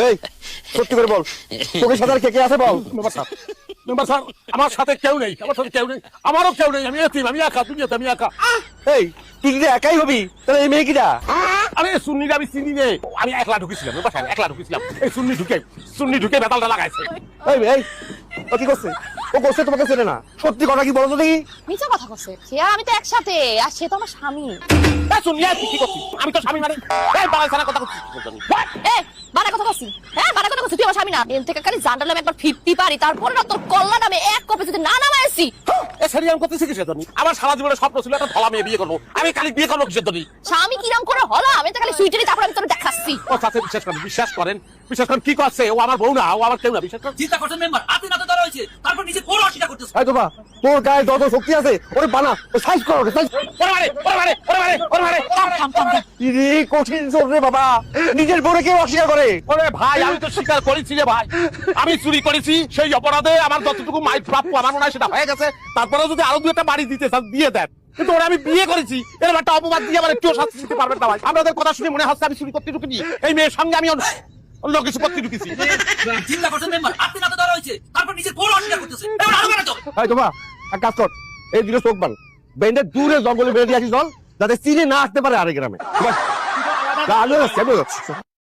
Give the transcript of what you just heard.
এই সত্যি করে বল, তোকে সাথে আর কে কে আছে বল। মেম্বার স্যার, আমার সাথে কেউ নেই, আমার সাথে কেউ নেই, আমারও কেউ নেই, আমি এতিম, আমি একা, দুনিয়াতে আমি একা। এই তুই যদি একাই হবি তাহলে এই মেয়ে কিটা? আরে সুন্নিরা আমি চিনি নে, আমি একলা ঢুকেছিলাম, মেম্বার সাহেব একলা ঢুকেছিলাম, এই সুন্নি ঢুকে বেতালটা লাগাইছে। এই ও কি করছে? ও করছে তোমাকে চেনে না, সত্যি কথা কি বলো তো দেখি। মিথ্যা কথা করছে, সে আর আমি তো একসাথে, আর সে তো আমার স্বামী। সুন্নি তুই কি করছিস? আমি তো স্বামী মানে বাড়াইছানা কথা করছিস। বাড়া কথা করছি, হ্যাঁ বাড়া কথা করছি, তুই আমার স্বামী না। এর থেকে খালি জান্ডালাম একবার ফিরতে পারি, তারপরে না তোর কল্লা নামে এক কপি যদি না নামাইছি। আমি করতেছি কিসের জন্য? আমার সারা জীবনের স্বপ্ন ছিল একটা ধলা মেয়ে বিয়ে করবো, আমি খালি বিয়ে করবো কিসের জন্য? স্বামী কিরম করে হলো, আমি তো খালি সুইটারি, তারপর আমি তোর দেখাচ্ছি। ও চাচা বিশ্বাস করেন কি করছে? ও আমার বউ না, ও আমার কেউ না, বিশ্বাস করেন। চিন্তা করছেন মেম্বার, হাতে নাতে ধরা হয়েছে, তারপর নিচে কোন অসুবিধা করতেছে। এই তোবা, তোর গায়ে যত শক্তি আছে ওরে বানা, সাইজ করো, সাইজ। ইরে কঠিন চোর রে বাবা, নিজের বউরে কেউ অস্বীকার করে? ওরে ভাই, আমি তো স্বীকার করেছি রে ভাই, আমি চুরি করেছি, সেই অপরাধে আমার যতটুকু মাইর প্রাপ্য আমার মনে হয় সেটা হয়ে গেছে। তারপরে যদি আরো দু একটা বাড়ি দিতে চান দিয়ে দেন, কিন্তু ওরা আমি বিয়ে করেছি, এরকম একটা অপবাদ দিয়ে আমার একটু শাস্তি দিতে পারবেন না ভাই। আপনাদের কথা শুনে মনে হচ্ছে আমি চুরি করতে ঢুকিনি, এই মেয়ের সঙ্গে আমি অন্য কিছু করতে ঢুকেছি। চিন্তা করছেন মেম্বার, হাতে নাতে ধরা হয়েছে, তারপর নিচে কোন অসুবিধা করতেছে। এবার আরো বাড়াতো। এই তোবা, এক কাজ কর, এই দিকে চোখ বান, বেন্ডে দূরে জঙ্গলে বেরিয়ে আসি চল, যাতে চিনে না আসতে পারে আরে গ্রামে।